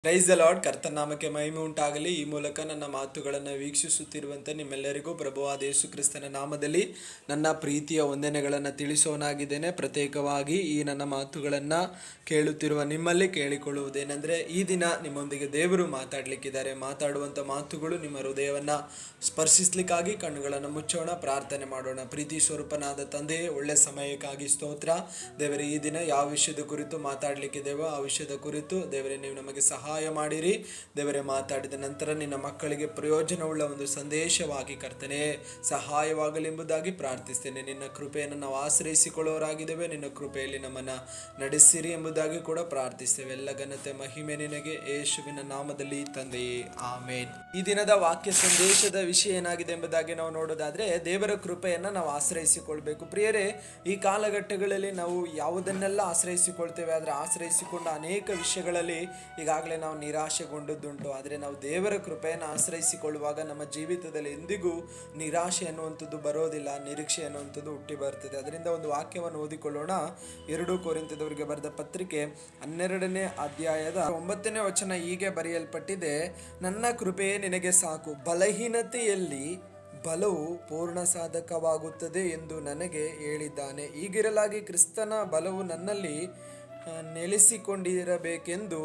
Price the lord. ಕರ್ತನ ನಾಮಕ್ಕೆ ಮಹಿಮೆ ಉಂಟಾಗಲಿ. ಈ ಮೂಲಕ ನನ್ನ ಮಾತುಗಳನ್ನು ವೀಕ್ಷಿಸುತ್ತಿರುವಂತೆ ನಿಮ್ಮೆಲ್ಲರಿಗೂ ಪ್ರಭುವಾದ ಯೇಸು ಕ್ರಿಸ್ತನ ನಾಮದಲ್ಲಿ ನನ್ನ ಪ್ರೀತಿಯ ವಂದನೆಗಳನ್ನು ತಿಳಿಸೋನಾಗಿದ್ದೇನೆ. ಪ್ರತ್ಯೇಕವಾಗಿ ಈ ನನ್ನ ಮಾತುಗಳನ್ನು ಕೇಳುತ್ತಿರುವ ನಿಮ್ಮಲ್ಲಿ ಕೇಳಿಕೊಳ್ಳುವುದೇನೆಂದರೆ, ಈ ದಿನ ನಿಮ್ಮೊಂದಿಗೆ ದೇವರು ಮಾತಾಡಲಿಕ್ಕಿದ್ದಾರೆ. ಮಾತಾಡುವಂಥ ಮಾತುಗಳು ನಿಮ್ಮ ಹೃದಯವನ್ನು ಸ್ಪರ್ಶಿಸ್ಲಿಕ್ಕಾಗಿ ಕಣ್ಣುಗಳನ್ನು ಮುಚ್ಚೋಣ, ಪ್ರಾರ್ಥನೆ ಮಾಡೋಣ. ಪ್ರೀತಿ ಸ್ವರೂಪನಾದ ತಂದೆಯೇ, ಒಳ್ಳೆ ಸಮಯಕ್ಕಾಗಿ ಸ್ತೋತ್ರ. ದೇವರೇ, ಈ ದಿನ ಯಾವ ವಿಷಯದ ಕುರಿತು ಮಾತಾಡಲಿಕ್ಕಿದ್ದೇವೋ ಆ ವಿಷಯದ ಕುರಿತು ದೇವರೇ ನೀವು ನಮಗೆ ಸಹಾಯ ಮಾಡಿರಿ. ದೇವರೇ, ಮಾತಾಡಿದ ನಂತರ ನಿನ್ನ ಮಕ್ಕಳಿಗೆ ಪ್ರಯೋಜನವುಳ್ಳ ಒಂದು ಸಂದೇಶವಾಗಿ ಕರ್ತನೆ ಸಹಾಯವಾಗಲೆಂಬುದಾಗಿ ಪ್ರಾರ್ಥಿಸ್ತೇನೆ. ನಿನ್ನ ಕೃಪೆಯನ್ನು ನಾವು ಆಶ್ರಯಿಸಿಕೊಳ್ಳೋರಾಗಿದ್ದೇವೆ. ನಿನ್ನ ಕೃಪೆಯಲ್ಲಿ ನಮ್ಮನ್ನು ನಡೆಸಿರಿ ಎಂಬುದಾಗಿ ಕೂಡ ಪ್ರಾರ್ಥಿಸ್ತೇವೆ. ಎಲ್ಲ ಘನತೆ ಮಹಿಮೆ ನಿನಗೆ, ಯೇಸುವಿನ ನಾಮದಲ್ಲಿ ತಂದೆಯೇ, ಆಮೇನ್. ಈ ದಿನದ ವಾಕ್ಯ ಸಂದೇಶದ ವಿಷಯ ಏನಾಗಿದೆ ಎಂಬುದಾಗಿ ನಾವು ನೋಡೋದಾದ್ರೆ, ದೇವರ ಕೃಪೆಯನ್ನು ನಾವು ಆಶ್ರಯಿಸಿಕೊಳ್ಬೇಕು. ಪ್ರಿಯರೇ, ಈ ಕಾಲಘಟ್ಟಗಳಲ್ಲಿ ನಾವು ಯಾವುದನ್ನೆಲ್ಲ ಆಶ್ರಯಿಸಿಕೊಳ್ತೇವೆ, ಆದರೆ ಆಶ್ರಯಿಸಿಕೊಂಡ ಅನೇಕ ವಿಷಯಗಳಲ್ಲಿ ಈಗಾಗಲೇ ನಾವು ನಿರಾಶೆಗೊಂಡದ್ದುಂಟು. ಆದರೆ ನಾವು ದೇವರ ಕೃಪೆಯನ್ನು ಆಶ್ರಯಿಸಿಕೊಳ್ಳುವಾಗ ನಮ್ಮ ಜೀವಿತದಲ್ಲಿ ಎಂದಿಗೂ ನಿರಾಶೆ ಅನ್ನುವಂಥದ್ದು ಬರೋದಿಲ್ಲ, ನಿರೀಕ್ಷೆ ಅನ್ನುವಂಥದ್ದು ಹುಟ್ಟಿ ಬರ್ತದೆ. ಅದರಿಂದ ಒಂದು ವಾಕ್ಯವನ್ನು ಓದಿಕೊಳ್ಳೋಣ. 2 ಕೊರಿಂಥದವರಿಗೆ ಬರೆದ ಪತ್ರಿಕೆ 12ನೇ ಅಧ್ಯಾಯದ 9ನೇ ವಚನ ಹೀಗೆ ಬರೆಯಲ್ಪಟ್ಟಿದೆ: ನನ್ನ ಕೃಪೆಯೇ ನಿನಗೆ ಸಾಕು, ಬಲಹೀನತೆಯಲ್ಲಿ ಬಲವು ಪೂರ್ಣ ಸಾಧಕವಾಗುತ್ತದೆ ಎಂದು ನನಗೆ ಹೇಳಿದ್ದಾನೆ. ಹೀಗಿರಲಾಗಿ ಕ್ರಿಸ್ತನ ಬಲವು ನನ್ನಲ್ಲಿ ನೆಲೆಸಿಕೊಂಡಿರಬೇಕೆಂದು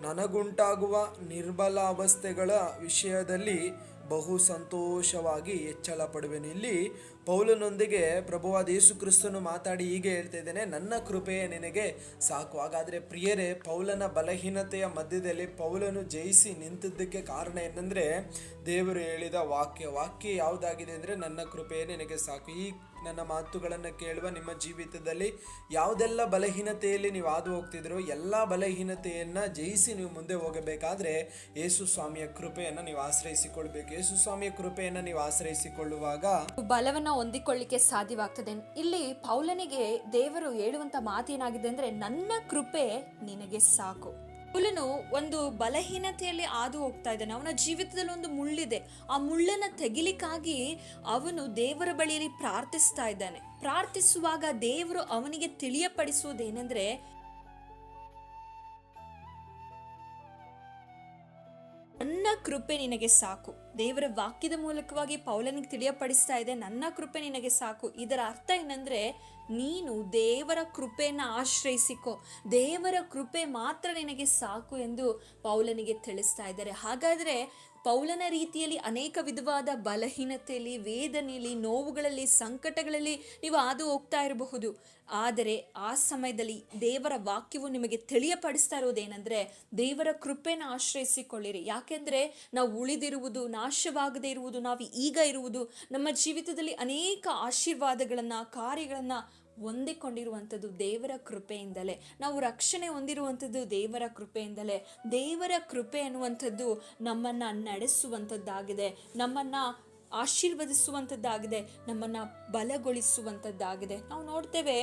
ನನಗುಂಟಾಗುವ ನಿರ್ಬಲಾವಸ್ಥೆಗಳ ವಿಷಯದಲ್ಲಿ ಬಹು ಸಂತೋಷವಾಗಿ ಹೆಚ್ಚಳ ಪಡುವೆನು. ಇಲ್ಲಿ ಪೌಲನೊಂದಿಗೆ ಪ್ರಭುವಾದ ಯೇಸು ಕ್ರಿಸ್ತನು ಮಾತಾಡಿ ಹೀಗೆ ಹೇಳ್ತಾ ಇದ್ದೇನೆ, ನನ್ನ ಕೃಪೆಯೇ ನಿನಗೆ ಸಾಕು. ಹಾಗಾದರೆ ಪ್ರಿಯರೇ, ಪೌಲನ ಬಲಹೀನತೆಯ ಮಧ್ಯದಲ್ಲಿ ಪೌಲನು ಜಯಿಸಿ ನಿಂತಿದ್ದಕ್ಕೆ ಕಾರಣ ಏನಂದರೆ, ದೇವರು ಹೇಳಿದ ವಾಕ್ಯ ಯಾವುದಾಗಿದೆ ಅಂದರೆ, ನನ್ನ ಕೃಪೆಯೇ ನಿನಗೆ ಸಾಕು. ಈ ನನ್ನ ಮಾತುಗಳನ್ನು ಕೇಳುವ ನಿಮ್ಮ ಜೀವಿತದಲ್ಲಿ ಯಾವುದೆಲ್ಲ ಬಲಹೀನತೆಯಲ್ಲಿ ನೀವು ಹಾದು ಹೋಗ್ತಿದ್ರೋ ಎಲ್ಲ ಬಲಹೀನತೆಯನ್ನು ಜಯಿಸಿ ನೀವು ಮುಂದೆ ಹೋಗಬೇಕಾದ್ರೆ ಯೇಸು ಸ್ವಾಮಿಯ ಕೃಪೆಯನ್ನು ನೀವು ಆಶ್ರಯಿಸಿಕೊಳ್ಬೇಕು. ಯೇಸು ಸ್ವಾಮಿಯ ಕೃಪೆಯನ್ನು ನೀವು ಆಶ್ರಯಿಸಿಕೊಳ್ಳುವಾಗ ಬಲವನ್ನು ಹೊಂದಿಕೊಳ್ಳಿಕ್ಕೆ ಸಾಧ್ಯವಾಗ್ತದೆ. ಇಲ್ಲಿ ಪೌಲನಿಗೆ ದೇವರು ಹೇಳುವಂತ ಮಾತೇನಾಗಿದೆ ಅಂದ್ರೆ, ನನ್ನ ಕೃಪೆ ನಿನಗೆ ಸಾಕು. ಪೌಲನು ಒಂದು ಬಲಹೀನತೆಯಲ್ಲಿ ಹಾದು ಹೋಗ್ತಾ ಇದ್ದಾನೆ. ಅವನ ಜೀವಿತದಲ್ಲಿ ಒಂದು ಮುಳ್ಳಿದೆ. ಆ ಮುಳ್ಳನ್ನು ತೆಗಿಲಿಕ್ಕಾಗಿ ಅವನು ದೇವರ ಬಳಿಯಲ್ಲಿ ಪ್ರಾರ್ಥಿಸ್ತಾ ಇದ್ದಾನೆ. ಪ್ರಾರ್ಥಿಸುವಾಗ ದೇವರು ಅವನಿಗೆ ತಿಳಿಯಪಡಿಸುವುದೇನೆಂದ್ರೆ, ನನ್ನ ಕೃಪೆ ನಿನಗೆ ಸಾಕು. ದೇವರ ವಾಕ್ಯದ ಮೂಲಕವಾಗಿ ಪೌಲನಿಗೆ ತಿಳಿಯಪಡಿಸ್ತಾ ಇದೆ, ನನ್ನ ಕೃಪೆ ನಿನಗೆ ಸಾಕು. ಇದರ ಅರ್ಥ ಏನಂದ್ರೆ, ನೀನು ದೇವರ ಕೃಪೆಯನ್ನು ಆಶ್ರಯಿಸಿಕೊ, ದೇವರ ಕೃಪೆ ಮಾತ್ರ ನಿನಗೆ ಸಾಕು ಎಂದು ಪೌಲನಿಗೆ ತಿಳಿಸ್ತಾ ಇದ್ದಾರೆ. ಹಾಗಾದ್ರೆ ಪೌಲನ ರೀತಿಯಲ್ಲಿ ಅನೇಕ ವಿಧವಾದ ಬಲಹೀನತೆಯಲ್ಲಿ, ವೇದನೆಯಲ್ಲಿ, ನೋವುಗಳಲ್ಲಿ, ಸಂಕಟಗಳಲ್ಲಿ ನೀವು ಹಾದು ಹೋಗ್ತಾ ಇರಬಹುದು. ಆದರೆ ಆ ಸಮಯದಲ್ಲಿ ದೇವರ ವಾಕ್ಯವು ನಿಮಗೆ ತಿಳಿಯಪಡಿಸ್ತಾ ಇರುವುದೇನೆಂದರೆ, ದೇವರ ಕೃಪೆನ ಆಶ್ರಯಿಸಿಕೊಳ್ಳಿರಿ. ಯಾಕೆಂದರೆ ನಾವು ಉಳಿದಿರುವುದು, ನಾಶವಾಗದೇ ಇರುವುದು, ನಾವು ಈಗ ಇರುವುದು, ನಮ್ಮ ಜೀವಿತದಲ್ಲಿ ಅನೇಕ ಆಶೀರ್ವಾದಗಳನ್ನು, ಕಾರ್ಯಗಳನ್ನು ಹೊಂದಿಕೊಂಡಿರುವಂಥದ್ದು ದೇವರ ಕೃಪೆಯಿಂದಲೇ. ನಾವು ರಕ್ಷಣೆ ಹೊಂದಿರುವಂಥದ್ದು ದೇವರ ಕೃಪೆಯಿಂದಲೇ. ದೇವರ ಕೃಪೆ ಅನ್ನುವಂಥದ್ದು ನಮ್ಮನ್ನು ನಡೆಸುವಂಥದ್ದಾಗಿದೆ, ನಮ್ಮನ್ನು ಆಶೀರ್ವದಿಸುವಂಥದ್ದಾಗಿದೆ, ನಮ್ಮನ್ನು ಬಲಗೊಳಿಸುವಂಥದ್ದಾಗಿದೆ. ನಾವು ನೋಡ್ತೇವೆ,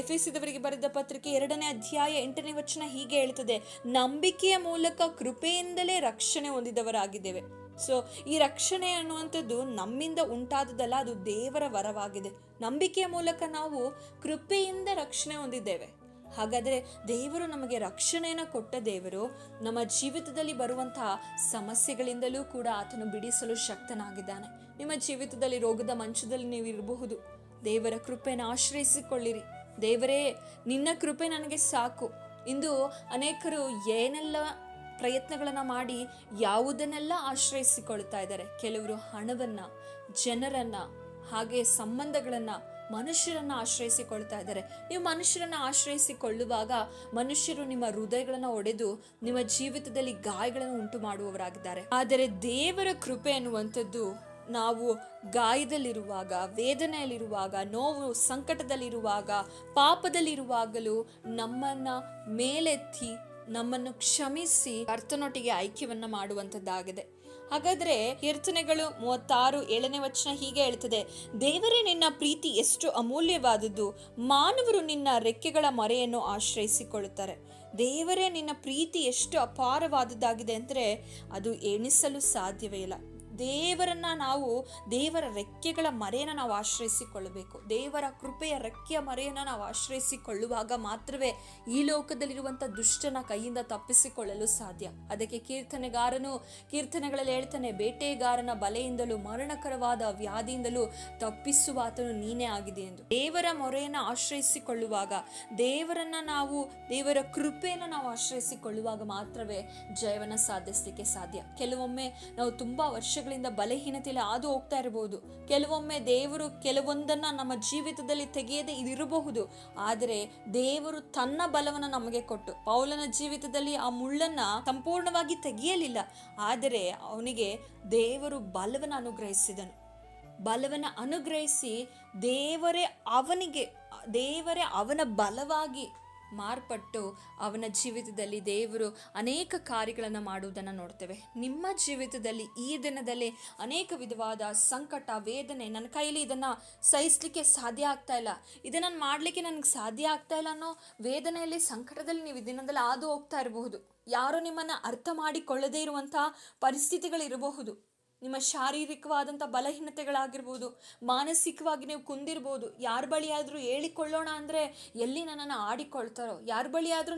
ಎಫೆಸದವರಿಗೆ ಬರೆದ ಪತ್ರಿಕೆ 2ನೇ ಅಧ್ಯಾಯ 8ನೇ ವಚನ ಹೀಗೆ ಹೇಳ್ತದೆ, ನಂಬಿಕೆಯ ಮೂಲಕ ಕೃಪೆಯಿಂದಲೇ ರಕ್ಷಣೆ ಹೊಂದಿದವರಾಗಿದ್ದೇವೆ. ಸೊ ಈ ರಕ್ಷಣೆ ಅನ್ನುವಂಥದ್ದು ನಮ್ಮಿಂದ ಉಂಟಾದದಲ್ಲ, ಅದು ದೇವರ ವರವಾಗಿದೆ. ನಂಬಿಕೆಯ ಮೂಲಕ ನಾವು ಕೃಪೆಯಿಂದ ರಕ್ಷಣೆ ಹೊಂದಿದ್ದೇವೆ. ಹಾಗಾದರೆ ದೇವರು ನಮಗೆ ರಕ್ಷಣೆಯನ್ನು ಕೊಟ್ಟ ದೇವರು ನಮ್ಮ ಜೀವಿತದಲ್ಲಿ ಬರುವಂತಹ ಸಮಸ್ಯೆಗಳಿಂದಲೂ ಕೂಡ ಆತನು ಬಿಡಿಸಲು ಶಕ್ತನಾಗಿದ್ದಾನೆ. ನಿಮ್ಮ ಜೀವಿತದಲ್ಲಿ ರೋಗದ ಮಂಚದಲ್ಲಿ ನೀವು ಇರಬಹುದು. ದೇವರ ಕೃಪೆಯನ್ನು ಆಶ್ರಯಿಸಿಕೊಳ್ಳಿರಿ. ದೇವರೇ, ನಿನ್ನ ಕೃಪೆ ನನಗೆ ಸಾಕು. ಇಂದು ಅನೇಕರು ಏನೆಲ್ಲ ಪ್ರಯತ್ನಗಳನ್ನು ಮಾಡಿ ಯಾವುದನ್ನೆಲ್ಲ ಆಶ್ರಯಿಸಿಕೊಳ್ತಾ ಇದ್ದಾರೆ. ಕೆಲವರು ಹಣವನ್ನು, ಜನರನ್ನು, ಹಾಗೆ ಸಂಬಂಧಗಳನ್ನು, ಮನುಷ್ಯರನ್ನು ಆಶ್ರಯಿಸಿಕೊಳ್ತಾ ಇದ್ದಾರೆ. ನೀವು ಮನುಷ್ಯರನ್ನು ಆಶ್ರಯಿಸಿಕೊಳ್ಳುವಾಗ ಮನುಷ್ಯರು ನಿಮ್ಮ ಹೃದಯಗಳನ್ನು ಒಡೆದು ನಿಮ್ಮ ಜೀವಿತದಲ್ಲಿ ಗಾಯಗಳನ್ನು ಉಂಟು ಮಾಡುವವರಾಗಿದ್ದಾರೆ. ಆದರೆ ದೇವರ ಕೃಪೆ ಅನ್ನುವಂಥದ್ದು ನಾವು ಗಾಯದಲ್ಲಿರುವಾಗ, ವೇದನೆಯಲ್ಲಿರುವಾಗ, ನೋವು ಸಂಕಟದಲ್ಲಿರುವಾಗ, ಪಾಪದಲ್ಲಿರುವಾಗಲೂ ನಮ್ಮನ್ನು ಮೇಲೆತ್ತಿ ನಮ್ಮನ್ನು ಕ್ಷಮಿಸಿ ಕರ್ತನೊಟ್ಟಿಗೆ ಐಕ್ಯವನ್ನು ಮಾಡುವಂಥದ್ದಾಗಿದೆ. ಹಾಗಾದ್ರೆ ಕೀರ್ತನೆಗಳು 36:7ನೇ ವಚನ ಹೀಗೆ ಹೇಳ್ತದೆ, ದೇವರೇ, ನಿನ್ನ ಪ್ರೀತಿ ಎಷ್ಟು ಅಮೂಲ್ಯವಾದದ್ದು, ಮಾನವರು ನಿನ್ನ ರೆಕ್ಕೆಗಳ ಮರೆಯನ್ನು ಆಶ್ರಯಿಸಿಕೊಳ್ಳುತ್ತಾರೆ. ದೇವರೇ, ನಿನ್ನ ಪ್ರೀತಿ ಎಷ್ಟು ಅಪಾರವಾದದ್ದಾಗಿದೆ ಅಂದರೆ ಅದು ಎಣಿಸಲು ಸಾಧ್ಯವೇ ಇಲ್ಲ. ದೇವರನ್ನ ನಾವು, ದೇವರ ರೆಕ್ಕೆಗಳ ಮರೆಯನ್ನು ನಾವು ಆಶ್ರಯಿಸಿಕೊಳ್ಳಬೇಕು. ದೇವರ ಕೃಪೆಯ ರೆಕ್ಕೆಯ ಮರೆಯನ್ನು ನಾವು ಆಶ್ರಯಿಸಿಕೊಳ್ಳುವಾಗ ಮಾತ್ರವೇ ಈ ಲೋಕದಲ್ಲಿರುವಂಥ ದುಷ್ಟನ ಕೈಯಿಂದ ತಪ್ಪಿಸಿಕೊಳ್ಳಲು ಸಾಧ್ಯ. ಅದಕ್ಕೆ ಕೀರ್ತನೆಗಳಲ್ಲಿ ಹೇಳ್ತಾನೆ, ಬೇಟೆಗಾರನ ಬಲೆಯಿಂದಲೂ ಮರಣಕರವಾದ ವ್ಯಾಧಿಯಿಂದಲೂ ತಪ್ಪಿಸುವ ಆತನು ನೀನೇ ಆಗಿದೆ ಎಂದು. ದೇವರ ಮೊರೆಯನ್ನು ಆಶ್ರಯಿಸಿಕೊಳ್ಳುವಾಗ, ದೇವರ ಕೃಪೆಯನ್ನು ನಾವು ಆಶ್ರಯಿಸಿಕೊಳ್ಳುವಾಗ ಮಾತ್ರವೇ ಜಯವನ್ನು ಸಾಧಿಸಲಿಕ್ಕೆ ಸಾಧ್ಯ. ಕೆಲವೊಮ್ಮೆ ನಾವು ತುಂಬಾ ವರ್ಷಗಳಿಂದ ಬಲಹೀನತೆಯಲ್ಲಿ ಹಾದು ಹೋಗ್ತಾ ಇರಬಹುದು. ಕೆಲವೊಮ್ಮೆ ದೇವರು ಕೆಲವೊಂದನ್ನ ನಮ್ಮ ಜೀವಿತದಲ್ಲಿ ತೆಗೆಯದೆ ಇರಬಹುದು. ಆದರೆ ದೇವರು ತನ್ನ ಬಲವನ್ನು ನಮಗೆ ಕೊಟ್ಟು, ಪೌಲನ ಜೀವಿತದಲ್ಲಿ ಆ ಮುಳ್ಳನ್ನ ಸಂಪೂರ್ಣವಾಗಿ ತೆಗೆಯಲಿಲ್ಲ, ಆದರೆ ಅವನಿಗೆ ದೇವರು ಬಲವನ್ನು ಅನುಗ್ರಹಿಸಿ ದೇವರೇ ಅವನ ಬಲವಾಗಿ ಮಾರ್ಪಟ್ಟು ಅವನ ಜೀವಿತದಲ್ಲಿ ದೇವರು ಅನೇಕ ಕಾರ್ಯಗಳನ್ನು ಮಾಡುವುದನ್ನು ನೋಡ್ತೇವೆ. ನಿಮ್ಮ ಜೀವಿತದಲ್ಲಿ ಈ ದಿನದಲ್ಲಿ ಅನೇಕ ವಿಧವಾದ ಸಂಕಟ, ವೇದನೆ, ನನ್ನ ಕೈಯಲ್ಲಿ ಇದನ್ನು ಸಹಿಸಲಿಕ್ಕೆ ಸಾಧ್ಯ ಆಗ್ತಾ ಇಲ್ಲ, ಇದನ್ನು ಮಾಡಲಿಕ್ಕೆ ನನಗೆ ಸಾಧ್ಯ ಆಗ್ತಾ ಇಲ್ಲ ಅನ್ನೋ ವೇದನೆಯಲ್ಲಿ, ಸಂಕಟದಲ್ಲಿ ನೀವು ಈ ದಿನದಲ್ಲಿ ಹಾದು ಹೋಗ್ತಾ ಇರಬಹುದು. ಯಾರೋ ನಿಮ್ಮನ್ನು ಅರ್ಥ ಮಾಡಿಕೊಳ್ಳದೇ ಇರುವಂತಹ ಪರಿಸ್ಥಿತಿಗಳಿರಬಹುದು. ನಿಮ್ಮ ಶಾರೀರಿಕವಾದಂಥ ಬಲಹೀನತೆಗಳಾಗಿರ್ಬೋದು, ಮಾನಸಿಕವಾಗಿ ನೀವು ಕುಂದಿರ್ಬೋದು. ಯಾರ ಬಳಿಯಾದರೂ ಹೇಳಿಕೊಳ್ಳೋಣ ಅಂದರೆ ಎಲ್ಲಿ ನನ್ನನ್ನು ಆಡಿಕೊಳ್ತಾರೋ, ಯಾರ ಬಳಿಯಾದರೂ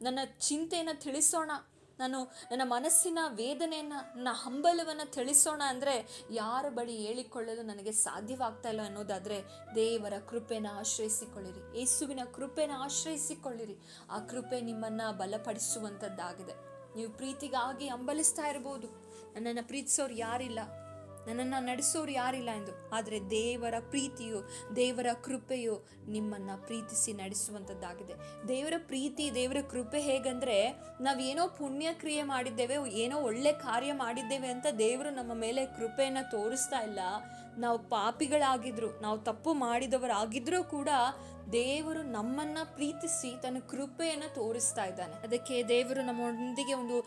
ನನ್ನ ಚಿಂತೆಯನ್ನು ತಿಳಿಸೋಣ, ನನ್ನ ಮನಸ್ಸಿನ ವೇದನೆಯನ್ನು, ನನ್ನ ಹಂಬಲವನ್ನು ತಿಳಿಸೋಣ ಅಂದರೆ ಯಾರ ಬಳಿ ಹೇಳಿಕೊಳ್ಳಲು ನನಗೆ ಸಾಧ್ಯವಾಗ್ತಾ ಇಲ್ಲ ಅನ್ನೋದಾದರೆ ದೇವರ ಕೃಪೆನ ಆಶ್ರಯಿಸಿಕೊಳ್ಳಿರಿ, ಯೇಸುವಿನ ಕೃಪೆನ ಆಶ್ರಯಿಸಿಕೊಳ್ಳಿರಿ. ಆ ಕೃಪೆ ನಿಮ್ಮನ್ನು ಬಲಪಡಿಸುವಂಥದ್ದಾಗಿದೆ. ನೀವು ಪ್ರೀತಿಗಾಗಿ ಹಂಬಲಿಸ್ತಾ ಇರ್ಬೋದು, ನನ್ನನ್ನು ಪ್ರೀತಿಸೋರು ಯಾರಿಲ್ಲ, ನನ್ನನ್ನು ನಡೆಸೋರು ಯಾರಿಲ್ಲ ಎಂದು. ಆದರೆ ದೇವರ ಪ್ರೀತಿಯು, ದೇವರ ಕೃಪೆಯು ನಿಮ್ಮನ್ನು ಪ್ರೀತಿಸಿ ನಡೆಸುವಂಥದ್ದಾಗಿದೆ. ದೇವರ ಪ್ರೀತಿ, ದೇವರ ಕೃಪೆ ಹೇಗಂದರೆ, ನಾವೇನೋ ಪುಣ್ಯ ಕ್ರಿಯೆ ಮಾಡಿದ್ದೇವೆ, ಏನೋ ಒಳ್ಳೆ ಕಾರ್ಯ ಮಾಡಿದ್ದೇವೆ ಅಂತ ದೇವರು ನಮ್ಮ ಮೇಲೆ ಕೃಪೆಯನ್ನು ತೋರಿಸ್ತಾ ಇಲ್ಲ. ನಾವು ಪಾಪಿಗಳಾಗಿದ್ರು, ನಾವು ತಪ್ಪು ಮಾಡಿದವರಾಗಿದ್ರೂ ಕೂಡ ದೇವರು ನಮ್ಮನ್ನ ಪ್ರೀತಿಸಿ ತನ್ನ ಕೃಪೆಯನ್ನು ತೋರಿಸ್ತಾ ಇದ್ದಾನೆ. ಅದಕ್ಕೆ ದೇವರು ನಮ್ಮೊಂದಿಗೆ ಒಂದು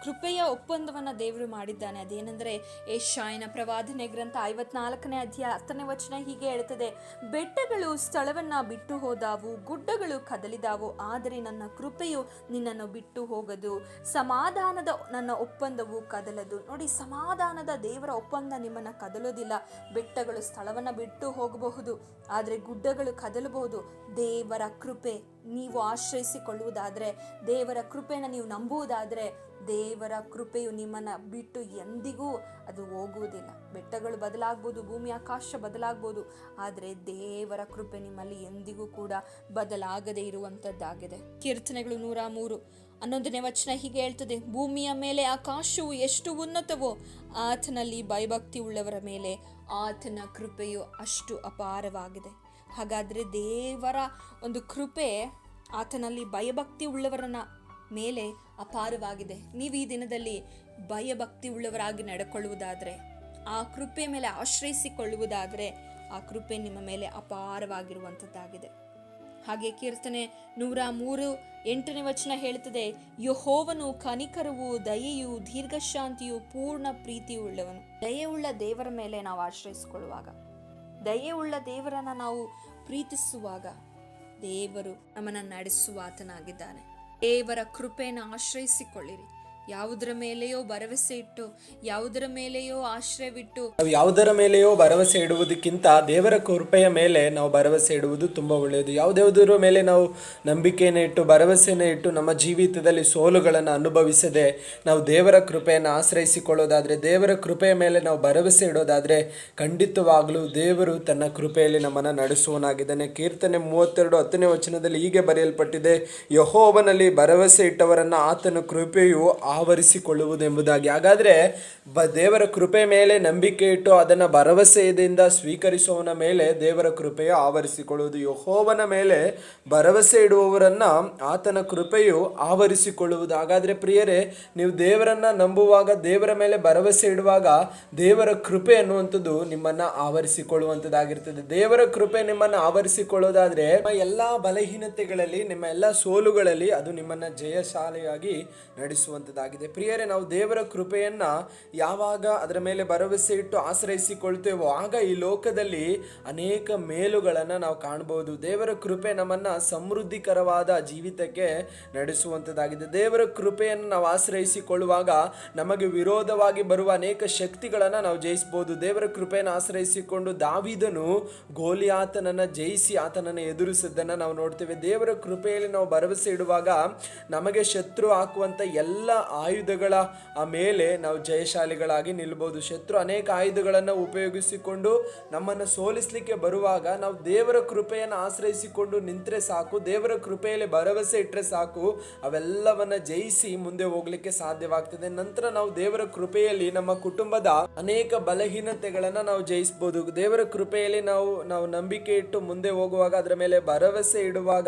ಕೃಪೆಯ ಒಪ್ಪಂದವನ್ನ ದೇವರು ಮಾಡಿದ್ದಾನೆ. ಅದೇನೆಂದರೆ, ಯೆಶಾಯನ ಪ್ರವಾದನೆ ಗ್ರಂಥ 54ನೇ ಅಧ್ಯಾಯ 10ನೇ ವಚನ ಹೀಗೆ ಹೇಳ್ತದೆ, ಬೆಟ್ಟಗಳು ಸ್ಥಳವನ್ನ ಬಿಟ್ಟು ಹೋದಾವು, ಗುಡ್ಡಗಳು ಕದಲಿದಾವು, ಆದರೆ ನನ್ನ ಕೃಪೆಯು ನಿನ್ನನ್ನು ಬಿಟ್ಟು ಹೋಗದು, ಸಮಾಧಾನದ ನನ್ನ ಒಪ್ಪಂದವು ಕದಲದು. ನೋಡಿ, ಸಮಾಧಾನದ ದೇವರ ಒಪ್ಪಂದ ನಿಮ್ಮನ್ನ ಕದಲೋದಿಲ್ಲ. ಬೆಟ್ಟಗಳು ಸ್ಥಳವನ್ನ ಬಿಟ್ಟು ಹೋಗಬಹುದು, ಆದರೆ ಗುಡ್ಡಗಳು ಕದಲಬಹುದು. ದೇವರ ಕೃಪೆ ನೀವು ಆಶ್ರಯಿಸಿಕೊಳ್ಳುವುದಾದರೆ, ದೇವರ ಕೃಪೆಯನ್ನು ನೀವು ನಂಬುವುದಾದರೆ, ದೇವರ ಕೃಪೆಯು ನಿಮ್ಮನ್ನು ಬಿಟ್ಟು ಎಂದಿಗೂ ಅದು ಹೋಗುವುದಿಲ್ಲ. ಬೆಟ್ಟಗಳು ಬದಲಾಗ್ಬೋದು, ಭೂಮಿ ಆಕಾಶ ಬದಲಾಗ್ಬೋದು, ಆದರೆ ದೇವರ ಕೃಪೆ ನಿಮ್ಮಲ್ಲಿ ಎಂದಿಗೂ ಕೂಡ ಬದಲಾಗದೇ ಇರುವಂಥದ್ದಾಗಿದೆ. ಕೀರ್ತನೆಗಳು 103 11ನೇ ವಚನ ಹೀಗೆ ಹೇಳ್ತದೆ, ಭೂಮಿಯ ಮೇಲೆ ಆಕಾಶವು ಎಷ್ಟು ಉನ್ನತವೋ ಆತನಲ್ಲಿ ಭಯಭಕ್ತಿ ಉಳ್ಳವರ ಮೇಲೆ ಆತನ ಕೃಪೆಯು ಅಷ್ಟು ಅಪಾರವಾಗಿದೆ. ಹಾಗಾದರೆ ದೇವರ ಒಂದು ಕೃಪೆ ಆತನಲ್ಲಿ ಭಯಭಕ್ತಿ ಉಳ್ಳವರನ್ನ ಮೇಲೆ ಅಪಾರವಾಗಿದೆ. ನೀವು ಈ ದಿನದಲ್ಲಿ ಭಯಭಕ್ತಿ ಉಳ್ಳವರಾಗಿ ನಡ್ಕೊಳ್ಳುವುದಾದರೆ, ಆ ಕೃಪೆ ಮೇಲೆ ಆಶ್ರಯಿಸಿಕೊಳ್ಳುವುದಾದರೆ, ಆ ಕೃಪೆ ನಿಮ್ಮ ಮೇಲೆ ಅಪಾರವಾಗಿರುವಂಥದ್ದಾಗಿದೆ. ಹಾಗೆ ಕೀರ್ತನೆ 103 8ನೇ ವಚನ ಹೇಳ್ತದೆ, ಯೆಹೋವನು ಕನಿಕರವು, ದಯೆಯು, ದೀರ್ಘಶಾಂತಿಯು, ಪೂರ್ಣ ಪ್ರೀತಿಯು ಉಳ್ಳವನು. ದಯೆಯುಳ್ಳ ದೇವರ ಮೇಲೆ ನಾವು ಆಶ್ರಯಿಸಿಕೊಳ್ಳುವಾಗ, ದಯೆಯುಳ್ಳ ದೇವರನ್ನು ನಾವು ಪ್ರೀತಿಸುವಾಗ, ದೇವರು ನಮ್ಮನ್ನು ನಡೆಸುವ ಆತನಾಗಿದ್ದಾನೆ. ದೇವರ ಕೃಪೆಯನ್ನು ಆಶ್ರಯಿಸಿಕೊಳ್ಳಿರಿ. ಯಾವುದರ ಮೇಲೆಯೋ ಭರವಸೆ ಇಟ್ಟು, ಯಾವುದರ ಮೇಲೆಯೋ ಆಶ್ರಯವಿಟ್ಟು, ನಾವು ಯಾವುದರ ಮೇಲೆಯೋ ಭರವಸೆ ಇಡುವುದಕ್ಕಿಂತ ದೇವರ ಕೃಪೆಯ ಮೇಲೆ ನಾವು ಭರವಸೆ ಇಡುವುದು ತುಂಬ ಒಳ್ಳೆಯದು. ಯಾವುದ್ಯಾವುದರ ಮೇಲೆ ನಾವು ನಂಬಿಕೆಯನ್ನು ಇಟ್ಟು, ಭರವಸೆಯನ್ನು ಇಟ್ಟು ನಮ್ಮ ಜೀವಿತದಲ್ಲಿ ಸೋಲುಗಳನ್ನು ಅನುಭವಿಸದೆ ನಾವು ದೇವರ ಕೃಪೆಯನ್ನು ಆಶ್ರಯಿಸಿಕೊಳ್ಳೋದಾದರೆ, ದೇವರ ಕೃಪೆಯ ಮೇಲೆ ನಾವು ಭರವಸೆ ಇಡೋದಾದರೆ, ಖಂಡಿತವಾಗಲೂ ದೇವರು ತನ್ನ ಕೃಪೆಯಲ್ಲಿ ನಮ್ಮನ್ನು ನಡೆಸುವನಾಗಿದ್ದಾನೆ. ಕೀರ್ತನೆ 32 10ನೇ ವಚನದಲ್ಲಿ ಹೀಗೆ ಬರೆಯಲ್ಪಟ್ಟಿದೆ, ಯೆಹೋವನಲ್ಲಿ ಭರವಸೆ ಇಟ್ಟವರನ್ನು ಆತನ ಕೃಪೆಯು ಆವರಿಸಿಕೊಳ್ಳುವುದೆಂಬುದಾಗಿ. ಹಾಗಾದರೆ ದೇವರ ಕೃಪೆ ಮೇಲೆ ನಂಬಿಕೆ ಇಟ್ಟು ಅದನ್ನು ಭರವಸೆಯಿಂದ ಸ್ವೀಕರಿಸುವವನ ಮೇಲೆ ದೇವರ ಕೃಪೆಯು ಆವರಿಸಿಕೊಳ್ಳುವುದು. ಯೆಹೋವನ ಮೇಲೆ ಭರವಸೆ ಇಡುವವರನ್ನ ಆತನ ಕೃಪೆಯು ಆವರಿಸಿಕೊಳ್ಳುವುದು. ಹಾಗಾದರೆ ಪ್ರಿಯರೇ, ನೀವು ದೇವರನ್ನ ನಂಬುವಾಗ, ದೇವರ ಮೇಲೆ ಭರವಸೆ ಇಡುವಾಗ, ದೇವರ ಕೃಪೆ ಅನ್ನುವಂಥದ್ದು ನಿಮ್ಮನ್ನ ಆವರಿಸಿಕೊಳ್ಳುವಂಥದ್ದಾಗಿರ್ತದೆ. ದೇವರ ಕೃಪೆ ನಿಮ್ಮನ್ನು ಆವರಿಸಿಕೊಳ್ಳೋದಾದ್ರೆ, ನಿಮ್ಮ ಎಲ್ಲ ಬಲಹೀನತೆಗಳಲ್ಲಿ, ನಿಮ್ಮ ಎಲ್ಲ ಸೋಲುಗಳಲ್ಲಿ ಅದು ನಿಮ್ಮನ್ನ ಜಯಶಾಲಿಯಾಗಿ ನಡೆಸುವಂಥದ್ದು. ನಿಲ್ಲಿಸುವಂಥದ್ದಾಗಿದೆ. ಪ್ರಿಯರೇ, ನಾವು ದೇವರ ಕೃಪೆಯನ್ನ ಯಾವಾಗ ಅದರ ಮೇಲೆ ಭರವಸೆ ಇಟ್ಟು ಆಶ್ರಯಿಸಿಕೊಳ್ತೇವೋ ಆಗ ಈ ಲೋಕದಲ್ಲಿ ಅನೇಕ ಮೇಲುಗಳನ್ನು ನಾವು ಕಾಣಬಹುದು. ದೇವರ ಕೃಪೆ ನಮ್ಮನ್ನ ಸಮೃದ್ಧಿಕರವಾದ ಜೀವಿತಕ್ಕೆ ನಡೆಸುವಂಥದ್ದಾಗಿದೆ. ದೇವರ ಕೃಪೆಯನ್ನು ನಾವು ಆಶ್ರಯಿಸಿಕೊಳ್ಳುವಾಗ ನಮಗೆ ವಿರೋಧವಾಗಿ ಬರುವ ಅನೇಕ ಶಕ್ತಿಗಳನ್ನು ನಾವು ಜಯಿಸಬಹುದು. ದೇವರ ಕೃಪೆಯನ್ನು ಆಶ್ರಯಿಸಿಕೊಂಡು ದಾವೀದನು ಗೋಲಿಯಾತನನ್ನು ಜಯಿಸಿ ಆತನನ್ನು ಎದುರಿಸಿದ್ದನ್ನು ನಾವು ನೋಡ್ತೇವೆ. ದೇವರ ಕೃಪೆಯಲ್ಲಿ ನಾವು ಭರವಸೆ ಇಡುವಾಗ ನಮಗೆ ಶತ್ರು ಹಾಕುವಂಥ ಎಲ್ಲ ಆಯುಧಗಳ ಮೇಲೆ ನಾವು ಜಯಶಾಲಿಗಳಾಗಿ ನಿಲ್ಬಹುದು. ಶತ್ರು ಅನೇಕ ಆಯುಧಗಳನ್ನು ಉಪಯೋಗಿಸಿಕೊಂಡು ನಮ್ಮನ್ನು ಸೋಲಿಸಲಿಕ್ಕೆ ಬರುವಾಗ ನಾವು ದೇವರ ಕೃಪೆಯನ್ನು ಆಶ್ರಯಿಸಿಕೊಂಡು ನಿಂತರೆ ಸಾಕು, ದೇವರ ಕೃಪೆಯಲ್ಲಿ ಭರವಸೆ ಇಟ್ಟರೆ ಸಾಕು, ಅವೆಲ್ಲವನ್ನ ಜಯಿಸಿ ಮುಂದೆ ಹೋಗ್ಲಿಕ್ಕೆ ಸಾಧ್ಯವಾಗ್ತದೆ. ನಂತರ ನಾವು ದೇವರ ಕೃಪೆಯಲ್ಲಿ ನಮ್ಮ ಕುಟುಂಬದ ಅನೇಕ ಬಲಹೀನತೆಗಳನ್ನು ನಾವು ಜಯಿಸಬಹುದು. ದೇವರ ಕೃಪೆಯಲ್ಲಿ ನಾವು ನಂಬಿಕೆ ಇಟ್ಟು ಮುಂದೆ ಹೋಗುವಾಗ, ಅದರ ಮೇಲೆ ಭರವಸೆ ಇಡುವಾಗ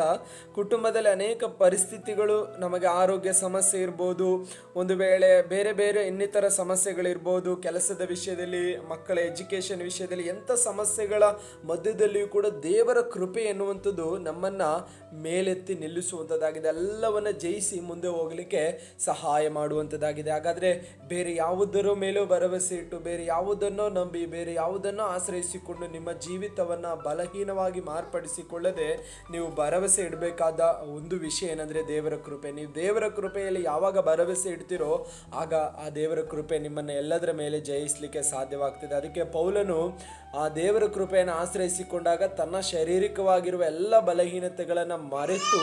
ಕುಟುಂಬದಲ್ಲಿ ಅನೇಕ ಪರಿಸ್ಥಿತಿಗಳು, ನಮಗೆ ಆರೋಗ್ಯ ಸಮಸ್ಯೆ ಇರ್ಬೋದು, ಒಂದು ವೇಳೆ ಬೇರೆ ಬೇರೆ ಇನ್ನಿತರ ಸಮಸ್ಯೆಗಳಿರ್ಬೋದು, ಕೆಲಸದ ವಿಷಯದಲ್ಲಿ, ಮಕ್ಕಳ ಎಜುಕೇಶನ್ ವಿಷಯದಲ್ಲಿ, ಎಂಥ ಸಮಸ್ಯೆಗಳ ಮಧ್ಯದಲ್ಲಿಯೂ ಕೂಡ ದೇವರ ಕೃಪೆ ಎನ್ನುವಂಥದ್ದು ನಮ್ಮನ್ನ ಮೇಲೆತ್ತಿ ನಿಲ್ಲಿಸುವಂಥದ್ದಾಗಿದೆ. ಎಲ್ಲವನ್ನ ಜಯಿಸಿ ಮುಂದೆ ಹೋಗಲಿಕ್ಕೆ ಸಹಾಯ ಮಾಡುವಂಥದ್ದಾಗಿದೆ. ಹಾಗಾದ್ರೆ ಬೇರೆ ಯಾವುದರ ಮೇಲೂ ಭರವಸೆ ಇಟ್ಟು, ಬೇರೆ ಯಾವುದನ್ನೋ ನಂಬಿ, ಬೇರೆ ಯಾವುದನ್ನೋ ಆಶ್ರಯಿಸಿಕೊಂಡು ನಿಮ್ಮ ಜೀವಿತವನ್ನ ಬಲಹೀನವಾಗಿ ಮಾರ್ಪಡಿಸಿಕೊಳ್ಳದೆ ನೀವು ಭರವಸೆ ಇಡಬೇಕಾದ ಒಂದು ವಿಷಯ ಏನಂದ್ರೆ ದೇವರ ಕೃಪೆ. ನೀವು ದೇವರ ಕೃಪೆಯಲ್ಲಿ ಯಾವಾಗ ಭರವಸೆ ಇಡ್ತೀರೋ ಆಗ ಆ ದೇವರ ಕೃಪೆ ನಿಮ್ಮನ್ನು ಎಲ್ಲದರ ಮೇಲೆ ಜಯಿಸಲಿಕ್ಕೆ ಸಾಧ್ಯವಾಗ್ತದೆ. ಅದಕ್ಕೆ ಪೌಲನು ಆ ದೇವರ ಕೃಪೆಯನ್ನು ಆಶ್ರಯಿಸಿಕೊಂಡಾಗ ತನ್ನ ಶಾರೀರಿಕವಾಗಿರುವ ಎಲ್ಲ ಬಲಹೀನತೆಗಳನ್ನು ಮರೆತು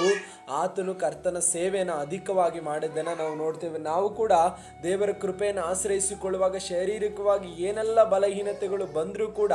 ಆತನು ಕರ್ತನ ಸೇವೆಯನ್ನು ಅಧಿಕವಾಗಿ ಮಾಡಿದ್ದನ್ನು ನಾವು ನೋಡ್ತೇವೆ. ನಾವು ಕೂಡ ದೇವರ ಕೃಪೆಯನ್ನು ಆಶ್ರಯಿಸಿಕೊಳ್ಳುವಾಗ ಶಾರೀರಿಕವಾಗಿ ಏನೆಲ್ಲ ಬಲಹೀನತೆಗಳು ಬಂದರೂ ಕೂಡ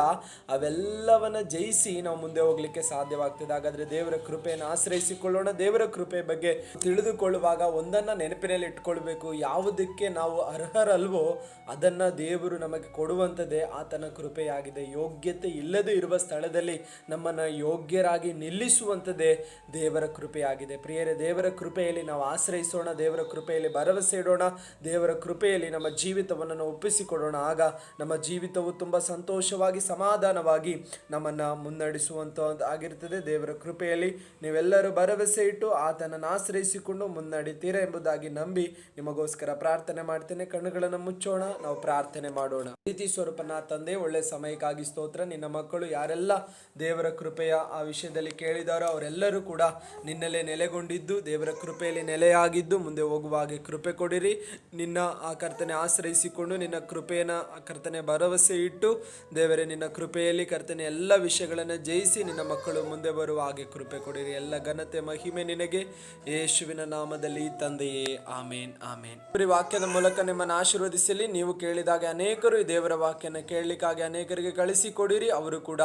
ಅವೆಲ್ಲವನ್ನ ಜಯಿಸಿ ನಾವು ಮುಂದೆ ಹೋಗ್ಲಿಕ್ಕೆ ಸಾಧ್ಯವಾಗ್ತದೆ. ಹಾಗಾದ್ರೆ ದೇವರ ಕೃಪೆಯನ್ನು ಆಶ್ರಯಿಸಿಕೊಳ್ಳೋಣ. ದೇವರ ಕೃಪೆ ಬಗ್ಗೆ ತಿಳಿದುಕೊಳ್ಳುವಾಗ ಒಂದನ್ನ ನೆನಪಿನಲ್ಲಿ ಇಟ್ಕೊಳ್ಬೇಕು, ಯಾವುದಕ್ಕೆ ನಾವು ಅರ್ಹರಲ್ವೋ ಅದನ್ನ ದೇವರು ನಮಗೆ ಕೊಡುವಂಥದ್ದೇ ಆತನ ಕೃಪೆಯಾಗಿದೆ. ಯೋಗ್ಯತೆ ಇಲ್ಲದೆ ಇರುವ ಸ್ಥಳದಲ್ಲಿ ನಮ್ಮನ್ನು ಯೋಗ್ಯರಾಗಿ ನಿಲ್ಲಿಸುವಂಥದ್ದೇ ದೇವರ ಕೃಪೆಯಾಗಿದೆ. ಪ್ರಿಯರೇ, ದೇವರ ಕೃಪೆಯಲ್ಲಿ ನಾವು ಆಶ್ರಯಿಸೋಣ, ದೇವರ ಕೃಪೆಯಲ್ಲಿ ಭರವಸೆ ಇಡೋಣ, ದೇವರ ಕೃಪೆಯಲ್ಲಿ ನಮ್ಮ ಜೀವಿತವನ್ನು ನಾವು ಒಪ್ಪಿಸಿಕೊಡೋಣ. ಆಗ ನಮ್ಮ ಜೀವಿತವು ತುಂಬ ಸಂತೋಷವಾಗಿ, ಸಮಾಧಾನವಾಗಿ ನಮ್ಮನ್ನು ಮುನ್ನಡೆಸುವಂತಾಗಿರ್ತದೆ. ದೇವರ ಕೃಪೆಯಲ್ಲಿ ನೀವೆಲ್ಲರೂ ಭರವಸೆ ಇಟ್ಟು ಆತನನ್ನು ಆಶ್ರಯಿಸಿಕೊಂಡು ಮುನ್ನಡಿತೀರಾ ಎಂಬುದಾಗಿ ನಂಬಿ ನಿಮಗೋಸ್ಕರ ಪ್ರಾರ್ಥನೆ ಮಾಡ್ತೇನೆ. ಕಣ್ಣುಗಳನ್ನು ಮುಚ್ಚೋಣ, ನಾವು ಪ್ರಾರ್ಥನೆ ಮಾಡೋಣ. ಪ್ರೀತಿ ಸ್ವರೂಪನ ತಂದೆ, ಒಳ್ಳೆ ಸಮಯಕ್ಕಾಗಿ ಸ್ತೋತ್ರ. ನಿನ್ನ ಮಕ್ಕಳು ಯಾರೆಲ್ಲ ದೇವರ ಕೃಪೆಯ ಆ ವಿಷಯದಲ್ಲಿ ಕೇಳಿದಾರೋ ಅವರೆಲ್ಲರೂ ಕೂಡ ನಿನ್ನಲ್ಲೇ ನೆಲೆಗೊಂಡಿದ್ದು, ದೇವರ ಕೃಪೆಯಲ್ಲಿ ನೆಲೆಯಾಗಿದ್ದು ಮುಂದೆ ಹೋಗುವ ಹಾಗೆ ಕೃಪೆ ಕೊಡಿರಿ. ನಿನ್ನ ಆ ಕರ್ತನೆ ಆಶ್ರಯಿಸಿಕೊಂಡು ನಿನ್ನ ಕೃಪೆಯನ್ನು ಆ ಕರ್ತನೆ ಭರವಸೆ ಇಟ್ಟು ದೇವರೇ ನಿನ್ನ ಕೃಪೆಯಲ್ಲಿ ಕರ್ತನೆ ಎಲ್ಲ ವಿಷಯಗಳನ್ನು ಜಯಿಸಿ ನಿನ್ನ ಮಕ್ಕಳು ಮುಂದೆ ಬರುವ ಹಾಗೆ ಕೃಪೆ ಕೊಡಿರಿ. ಎಲ್ಲ ಘನತೆ ಮಹಿಮೆ ನಿನಗೆ, ಯೇಸುವಿನ ನಾಮದಲ್ಲಿ ತಂದೆಯೇ, ಆಮೇನ್ ಆಮೇನ್. ಈ ವಾಕ್ಯದ ಮೂಲಕ ನಿಮ್ಮನ್ನು ಆಶೀರ್ವದಿಸಲಿ. ನೀವು ಕೇಳಿದಾಗ ಅನೇಕರು ಈ ದೇವರ ವಾಕ್ಯನ ಕೇಳಲಿಕ್ಕಾಗಿ ಅನೇಕರಿಗೆ ಕಳಿಸಿಕೊಡಿರಿ. ಅವರು ಕೂಡ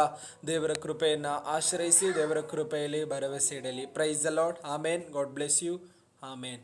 ದೇವರ ಕೃಪೆಯನ್ನು ಆಶ್ರಯಿಸಿ ದೇವರ ಕೃಪೆಯಲ್ಲಿ ಭರವಸೆ ಇಡಲಿ. Praise the Lord. Amen. God bless you. Amen.